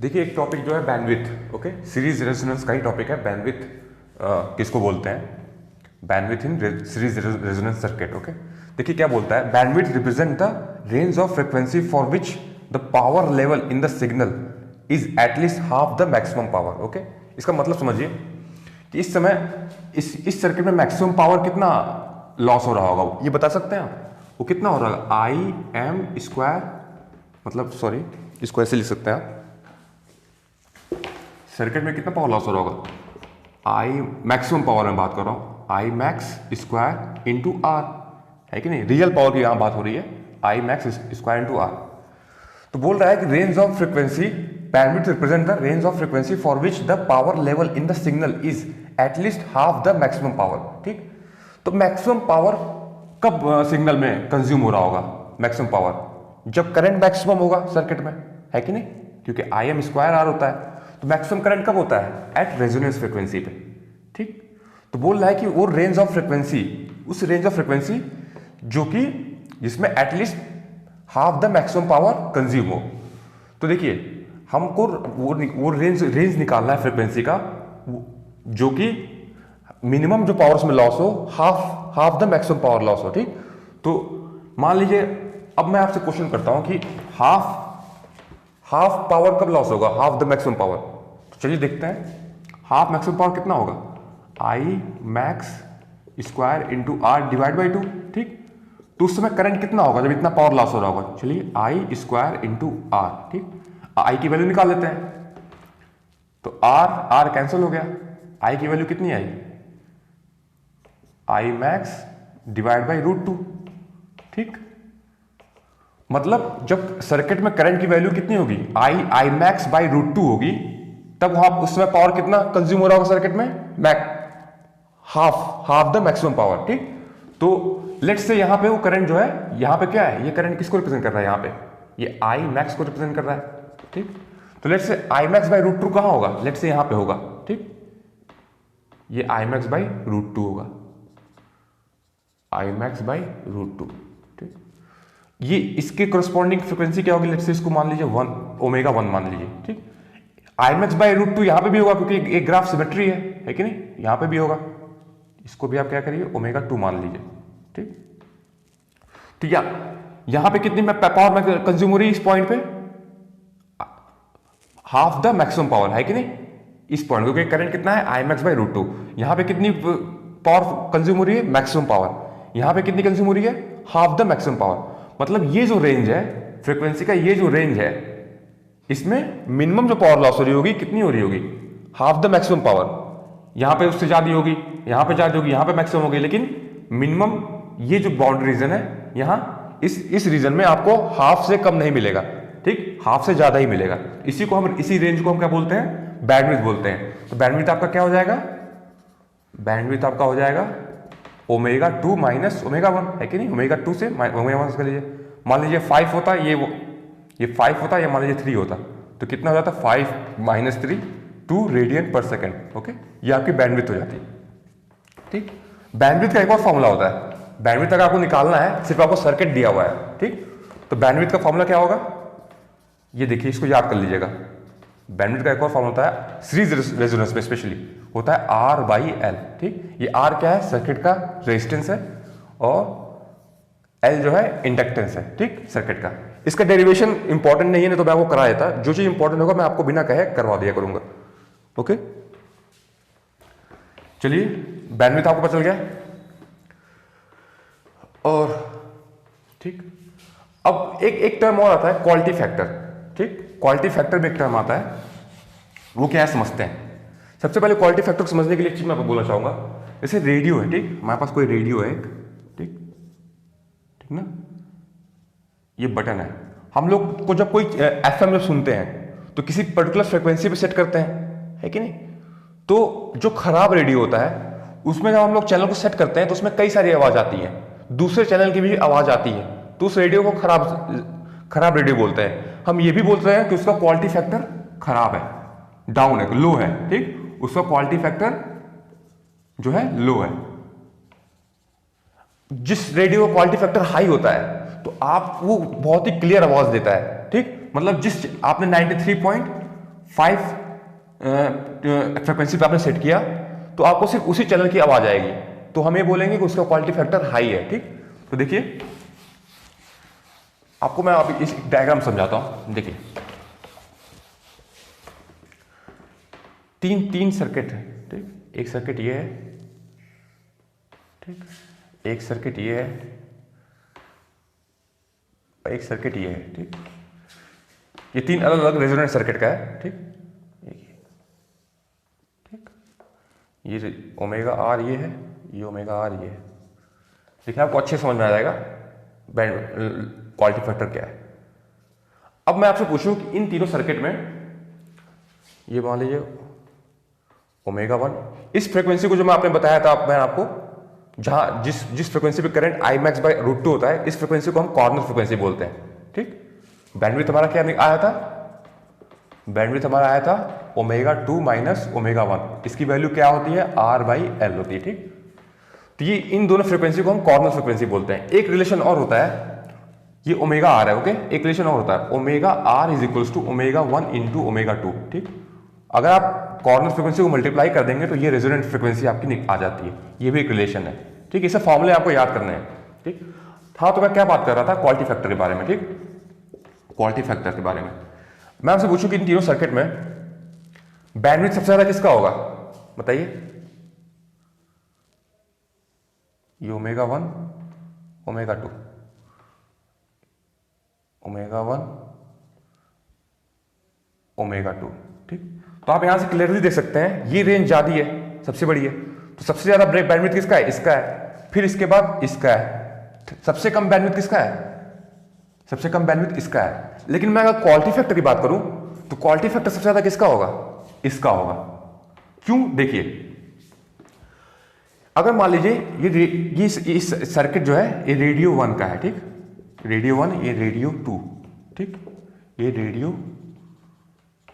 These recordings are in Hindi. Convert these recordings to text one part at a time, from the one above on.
देखिए एक टॉपिक जो है बैंडविथ, ओके, सीरीज रेजोनेंस का ही टॉपिक है। बैंडविथ किसको बोलते हैं? Bandwidth in series resonance circuit. Okay, देखिए क्या बोलता है, bandwidth represent the range of frequency for which the power level in the signal is at least half the maximum power. Okay, इसका मतलब समझिए कि इस समय इस सर्किट में मैक्सिमम पावर कितना लॉस हो रहा होगा, ये बता सकते हैं आप? वो कितना हो रहा है? आई एम स्क्वायर, मतलब सॉरी, इसको ऐसे लिख सकते हैं आप, सर्किट में कितना पावर लॉस हो रहा होगा? आई मैक्सिमम पावर में बात कर रहा हूं, I max square into R, है कि नहीं? रियल पावर की यहां बात हो रही है, I max square into R. तो बोल रहा है कि range of frequency, bandwidth represent the range of frequency for which the power level in the signal is at least half the maximum power. ठीक, तो मैक्सिमम पावर कब सिग्नल में कंज्यूम हो रहा होगा? मैक्सिमम पावर जब करंट मैक्सिमम होगा सर्किट में, है कि नहीं? क्योंकि आई एम स्क्वायर आर होता है, तो मैक्सिमम करंट कब होता है? एट रेजोनेंस फ्रीक्वेंसी पे। ठीक, तो बोल रहा है कि वो रेंज ऑफ फ्रीक्वेंसी, उस रेंज ऑफ फ्रीक्वेंसी जो कि जिसमें at least half the maximum power consume हो। तो देखिए हमको वो रेंज निकालना है फ्रीक्वेंसी का जो कि मिनिमम जो पावर में लॉस हो half the maximum power loss हो। ठीक, तो मान लीजिए अब मैं आपसे क्वेश्चन करता हूं कि हाफ पावर कब लॉस होगा? Half the maximum power. तो चलिए देखते हैं हाफ मैक्सिमम पावर कितना होगा? I max square into R divide by 2। ठीक, तो उस समय करंट कितना होगा जब इतना पावर लॉस हो रहा होगा? चलिए आई स्क्वायर इंटू आर। ठीक, आई की वैल्यू निकाल लेते हैं, तो आर कैंसिल हो गया, आई की वैल्यू कितनी आई? I max divide by √2। ठीक, मतलब जब सर्किट में करंट की वैल्यू कितनी होगी? आई मैक्स बाई √2 होगी, तब वहां उस समय पावर कितना कंज्यूम हो रहा होगा सर्किट में? Half the maximum power. ठीक, तो लेट्स से यहां पे वो करंट जो है, यहां पे क्या है, ये करंट किसको रिप्रेजेंट कर रहा है? यहां पे ये आई मैक्स को रिप्रेजेंट कर रहा है। ठीक, तो let's say I max by √2 कहां होगा? लेट्स से यहां पे होगा। ठीक, ये आई मैक्स बाई √2 होगा, आई मैक्स बाई √2। ठीक, ये इसके करस्पॉन्डिंग फ्रीक्वेंसी क्या होगी? लेट्स से इसको मान लीजिए ओमेगा 1 मान लीजिए। ठीक, आई मैक्स बाई √2 यहां पे भी होगा क्योंकि एक ग्राफ सिमेट्री है कि नहीं? यहां पे भी होगा, इसको भी आप क्या करिए ओमेगा 2 मान लीजिए। ठीक, तो यहां पे कितनी पावर कंज्यूम हो रही है इस पॉइंट पे? हाफ द मैक्सिमम पावर, है कि नहीं? इस पॉइंट क्योंकि करंट कितना है? I max by √2। यहां पे कितनी पावर कंज्यूम हो रही है? Maximum power. यहां पे कितनी कंज्यूम हो रही है? Half the maximum power. मतलब ये जो रेंज है फ्रीक्वेंसी का, ये जो रेंज है, इसमें मिनिमम जो पावर लॉस हो रही होगी कितनी हो रही होगी? Half the maximum power. यहां पे उससे ज्यादा होगी, यहां पे ज्यादा होगी, यहां पे मैक्सिमम होगी, लेकिन मिनिमम ये जो बाउंड्री रीजन है यहां इस रीजन में आपको हाफ से कम नहीं मिलेगा। ठीक, हाफ से ज्यादा ही मिलेगा। इसी रेंज को हम क्या बोलते हैं? बैंडविड्थ बोलते हैं। तो बैंडविड्थ आपका क्या हो जाएगा? बैंडविड्थ आपका हो जाएगा ओमेगा 2 माइनस ओमेगा 1, है कि नहीं? ओमेगा 2 से ओमेगा 1 कर लीजिए। मान लीजिए 5 होता, ये 5 होता, या मान लीजिए 3 होता, तो कितना हो जाता? 5 माइनस 3 2 रेडियन पर सेकेंड। ओके, ये आपकी बैंडविड्थ हो जाती है। ठीक, बैंडविड्थ का एक और फॉर्मूला होता है। बैंडविड्थ अगर आपको निकालना है, सिर्फ आपको सर्किट दिया हुआ है। ठीक, तो बैंडविड्थ का फॉर्मूला क्या होगा? ये देखिए, इसको याद कर लीजिएगा। बैंडविड्थ का एक और फॉर्मूला होता है सीरीज रेजोनेंस में स्पेशली, होता है R बाई L। ठीक, ये R क्या है? सर्किट का रेजिस्टेंस है, और L जो है इंडक्टेंस है। ठीक, सर्किट का। इसका डेरिवेशन इंपॉर्टेंट नहीं है, तो मैं आपको करा देता। जो चीज इंपॉर्टेंट होगा मैं आपको बिना कहे करवा दिया करूंगा। ओके, चलिए बैंडविड्थ आपको पता चल गया। और ठीक, अब एक टर्म और आता है क्वालिटी फैक्टर। ठीक, क्वालिटी फैक्टर में एक टर्म आता है, वो क्या है समझते हैं। सबसे पहले क्वालिटी फैक्टर को समझने के लिए एक चीज मैं आपको बोलना चाहूंगा। जैसे रेडियो है, ठीक, हमारे पास कोई रेडियो है एक, ठीक ठीक ना, ये बटन है। हम लोग को जब कोई FM में सुनते हैं तो किसी पर्टिकुलर फ्रिक्वेंसी पे सेट करते हैं, है कि नहीं? तो जो खराब रेडियो होता है उसमें जब हम लोग चैनल को सेट करते हैं तो उसमें कई सारी आवाज आती है, दूसरे चैनल की भी आवाज आती है, तो उस रेडियो को खराब रेडियो बोलते हैं। हम ये भी बोलते हैं कि उसका क्वालिटी फैक्टर खराब है, डाउन है, लो है। ठीक, उसका क्वालिटी फैक्टर जो है लो है। जिस रेडियो का क्वालिटी फैक्टर हाई होता है तो आप वो बहुत ही क्लियर आवाज देता है। ठीक, मतलब जिस आपने 93 5 फ्रिक्वेंसी पे आपने सेट किया तो आपको सिर्फ उसी चैनल की आवाज आएगी, तो हम ये बोलेंगे कि उसका क्वालिटी फैक्टर हाई है। ठीक, तो देखिए आपको मैं अभी इस डायग्राम समझाता हूं। देखिए तीन सर्किट है। ठीक, एक सर्किट ये है, ठीक, एक सर्किट ये है, एक सर्किट ये है। ठीक, ये 3 अलग अलग रेजोनेंट सर्किट का है। ठीक, ठीक, ये ओमेगा आर ये है, ये ओमेगा आर ये है। देखिए आपको अच्छे समझ में आ जाएगा बैंड क्वालिटी फैक्टर क्या है। अब मैं आपसे पूछूं कि इन तीनों सर्किट में ये मान लीजिए ओमेगा 1, इस फ्रीक्वेंसी को जो मैं आपने बताया था, मैं आपको जहां जिस फ्रीक्वेंसी पे current I max by root 2 होता है, इस फ्रीक्वेंसी को हम कॉर्नर फ्रीक्वेंसी बोलते हैं। ठीक, बैंडविड्थ हमारा क्या आया था? बैंडविड्थ हमारा आया था ओमेगा 2 माइनस ओमेगा 1। इसकी वैल्यू क्या होती है? आर बाई एल होती है। ठीक, तो ये इन दोनों फ्रीक्वेंसी को हम कॉर्नर फ्रीक्वेंसी बोलते हैं। एक रिलेशन और होता है, ये ओमेगा आर है। ओके, एक रिलेशन और होता है, omega R is equals to omega 1 into omega 2। ठीक, अगर आप कॉर्नर फ्रीक्वेंसी को मल्टीप्लाई कर देंगे तो ये रेजोनेंट फ्रीक्वेंसी आपकी आ जाती है। ये भी एक रिलेशन है। ठीक, इसे फॉर्मूले आपको याद करने हैं। ठीक, हाँ, तो मैं क्या बात कर रहा था? क्वालिटी फैक्टर के बारे में। ठीक, क्वालिटी फैक्टर के बारे में मैं आपसे पूछूं कि इन तीनों सर्किट में बैंडविड्थ सबसे ज्यादा किसका होगा? बताइए। ये ओमेगा 1 ओमेगा 2, ओमेगा 1 ओमेगा 2। ठीक, तो आप यहां से क्लियरली देख सकते हैं ये रेंज ज्यादा है, सबसे बड़ी है। तो सबसे ज्यादा बैंडविड्थ किसका है? इसका है। फिर इसके बाद इसका है। सबसे कम बैंडविड्थ किसका है? सबसे कम बैंडविड्थ इसका है। लेकिन मैं अगर क्वालिटी फैक्टर की बात करूं तो क्वालिटी फैक्टर सबसे ज्यादा किसका होगा? इसका होगा। क्यों? देखिए, अगर मान लीजिए ये सर्किट जो है ये रेडियो 1 का है। ठीक, रेडियो 1, ये रेडियो 2, ठीक, ये रेडियो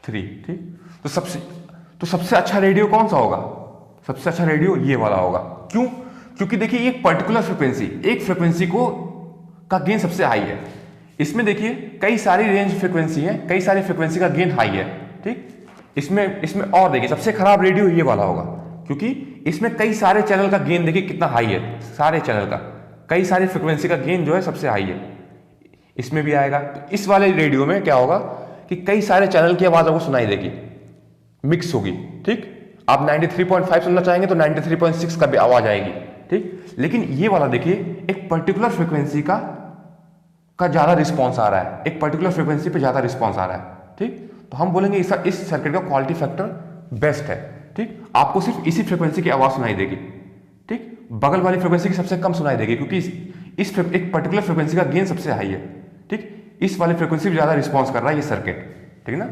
3। ठीक, तो सबसे अच्छा रेडियो कौन सा होगा? सबसे अच्छा रेडियो ये वाला होगा। क्यों? क्योंकि देखिए एक पर्टिकुलर फ्रीक्वेंसी, एक फ्रीक्वेंसी का गेन सबसे हाई है। इसमें देखिए कई सारी रेंज फ्रीक्वेंसी है, कई सारी फ्रीक्वेंसी का गेन हाई है। ठीक, इसमें और देखिए सबसे खराब रेडियो ये वाला होगा, क्योंकि इसमें कई सारे चैनल का गेन देखिए कितना हाई है। सारे चैनल का, कई सारी फ्रीक्वेंसी का गेन जो है सबसे हाई है, इसमें भी आएगा। तो इस वाले रेडियो में क्या होगा कि कई सारे चैनल की आवाज आपको सुनाई देगी, मिक्स होगी। ठीक, आप 93.5 सुनना चाहेंगे तो 93.6 का भी आवाज आएगी। ठीक, लेकिन ये वाला देखिए एक पर्टिकुलर फ्रीक्वेंसी का ज्यादा रिस्पॉन्स आ रहा है, एक पर्टिकुलर फ्रीक्वेंसी पे ज्यादा रिस्पॉन्स आ रहा है। ठीक, तो हम बोलेंगे इस सर्किट का क्वालिटी फैक्टर बेस्ट है। ठीक, आपको सिर्फ इसी फ्रीक्वेंसी की आवाज सुनाई देगी। ठीक, बगल वाली फ्रीक्वेंसी की सबसे कम सुनाई देगी, क्योंकि इस एक पर्टिकुलर फ्रीक्वेंसी का गेन सबसे हाई है। ठीक, इस वाली फ्रीक्वेंसी पे ज्यादा रिस्पॉन्स कर रहा है ये सर्किट। ठीक ना,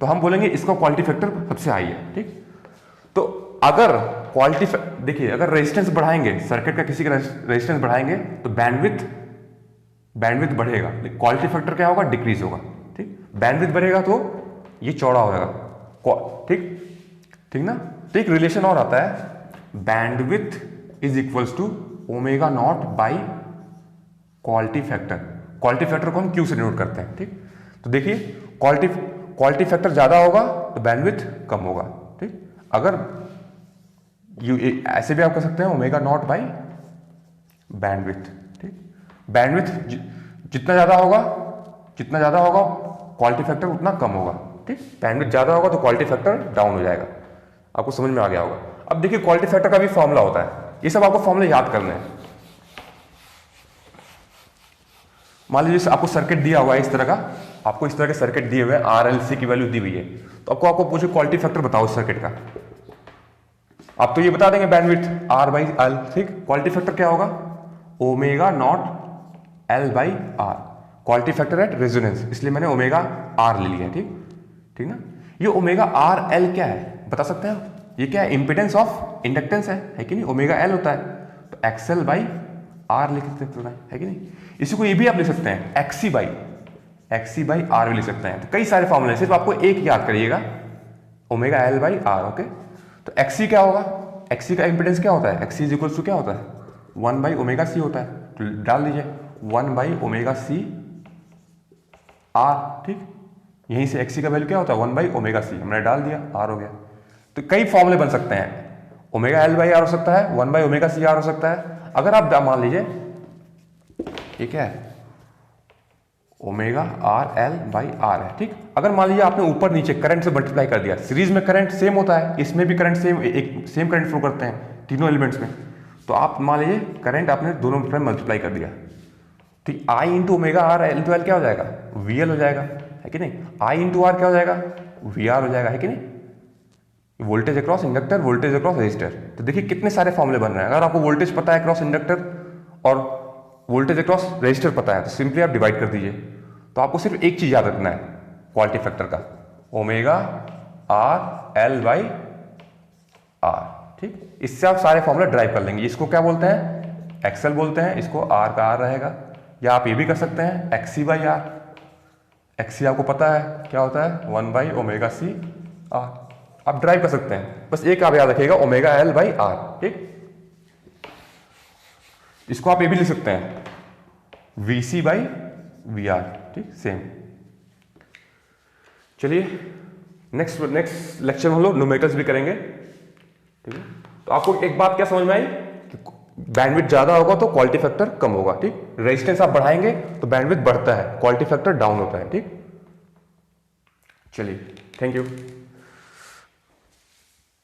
तो हम बोलेंगे इसका क्वालिटी फैक्टर सबसे हाई है। ठीक, तो अगर क्वालिटी देखिए, अगर रेजिस्टेंस बढ़ाएंगे, सर्किट का किसी का रेजिस्टेंस बढ़ाएंगे तो बैंडविड्थ बढ़ेगा, क्वालिटी फैक्टर क्या होगा? डिक्रीज होगा। ठीक, बैंडविड्थ बढ़ेगा तो ये चौड़ा होगा। ठीक, ठीक ना। तो एक रिलेशन और आता है, bandwidth is equals to omega naught by quality factor. Quality factor को हम क्यू से डिनोट करते हैं। ठीक, तो देखिए क्वालिटी फैक्टर ज्यादा होगा तो बैंडविड्थ कम होगा। ठीक, अगर ऐसे भी आप कर सकते हैं ओमेगा नॉट बाई बैंडविड्थ। ठीक, बैंडविड्थ जितना ज्यादा होगा क्वालिटी फैक्टर उतना कम होगा। ठीक, बैंडविड्थ ज्यादा होगा तो क्वालिटी फैक्टर डाउन हो जाएगा। आपको समझ में आ गया होगा। अब देखिए क्वालिटी फैक्टर का भी फॉर्मूला होता है, ये सब आपको फॉर्मूले याद करने हैं। मान लीजिए आपको सर्किट दिया हुआ है इस तरह का, आपको इस तरह के सर्किट दिए हुए हैं, RLC की वैल्यू दी हुई है, तो आपको पूछे क्वालिटी फैक्टर बताओ इस सर्किट का, आप तो ये बता देंगे बैंडविड्थ R बाई L। ठीक, क्वालिटी फैक्टर क्या होगा? Omega naught L by R। Quality factor at resonance, इसलिए मैंने ओमेगा R ले लिया। ठीक, ठीक ना। ये ओमेगा RL क्या है बता सकते हैं आप? ये क्या है? इंपिडेंस ऑफ इंडक्टेंस है कि नहीं? ओमेगा L होता है तो XL बाई R लिख सकते हैं कि नहीं? इसी को ये भी आप लिख सकते हैं XC बाई R भी लिख सकते हैं। तो कई सारे फॉर्मूले, सिर्फ आपको एक याद करिएगा, omega L by R। Okay, तो XC क्या होगा? XC का इंपिडेंस क्या होता है? XC इज इक्वल्स टू क्या होता है? 1 बाई ओमेगा C होता है, तो डाल दीजिए 1 बाई ओमेगा C R। ठीक, यहीं से XC का वैल्यू क्या होता है 1/ωc, हमने डाल दिया, R हो गया। तो कई फॉर्मूले बन सकते हैं, ωL/R हो सकता है, 1/ωc/R हो सकता है। अगर आप मान लीजिए ये क्या है ωRL/R है, ठीक। अगर मान लीजिए आपने ऊपर नीचे करंट से मल्टीप्लाई कर दिया, सीरीज में करंट सेम होता है, इसमें भी करंट सेम, एक सेम करंट फ्लो करते हैं तीनों एलिमेंट्स में। तो आप मान लीजिए करंट आपने दोनों में मल्टीप्लाई कर दिया, ठीक। I इंटू ωRL क्या हो जाएगा VL हो जाएगा, है कि नहीं। I इंटू R क्या हो जाएगा VR हो जाएगा, है कि नहीं। Voltage across inductor, voltage across resistor. तो देखिए कितने सारे फॉर्मूले बन रहे हैं। अगर आपको वोल्टेज पता है अक्रॉस इंडक्टर और वोल्टेज अक्रॉस रेजिस्टर पता है, तो सिंपली आप डिवाइड कर दीजिए। तो आपको सिर्फ एक चीज याद रखना है क्वालिटी फैक्टर का, ωRL/R, ठीक। इससे आप सारे फॉर्मूला ड्राइव कर लेंगे। इसको क्या बोलते हैं एक्सएल बोलते हैं, इसको R का R रहेगा। या आप ये भी कर सकते हैं XC/R। XC आपको पता है क्या होता है 1/ωc/R, आप ड्राइव कर सकते हैं। बस एक आप याद रखिएगा ωL/R, ठीक। इसको आप ये भी लिख सकते हैं VC/VR, ठीक, सेम। चलिए नेक्स्ट लेक्चर में हम लोग न्यूमेरिकल्स भी करेंगे, ठीक है। तो आपको एक बात क्या समझ में आई कि बैंडविड्थ ज्यादा होगा तो क्वालिटी फैक्टर कम होगा, ठीक। रेजिस्टेंस आप बढ़ाएंगे तो बैंडविड्थ बढ़ता है, क्वालिटी फैक्टर डाउन होता है, ठीक। चलिए, थैंक यू।